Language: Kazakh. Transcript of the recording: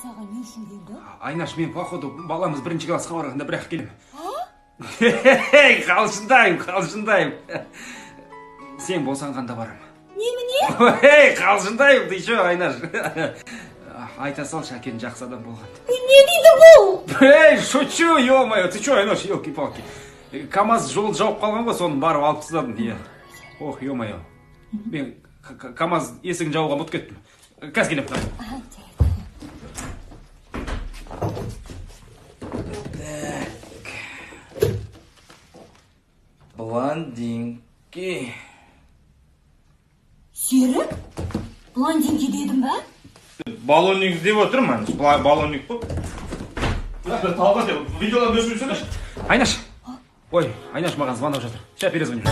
саған не үшін келді? Айнаш, мен походу баламыз бірінші классқа барғанда бірақ келем. Қалжындайым. Сен болсаң қанда барам. Немене? Қалжындайым, ты что, Айнаш? Айта сал, Шәкен жақсы адам болған. Не дейді бұл? Шучу, ё-моё, ты что, Айнаш, елки-палки. КамАЗ жол жауып қалған ғой, соны барып алып тастадым. Ох, ё-моё. Мен КамАЗ есігін жауға ұмытып кеттім. Қазір келем. Блондинки. Серік? Блондинки дедім бә? Баллонник деп отырмын, баллонник бұл. Талға деп, видеолар бөлшін сөйлеш. Айнаш. Ой, Айнаш маған звонок жатыр. Сейчас перезвоню.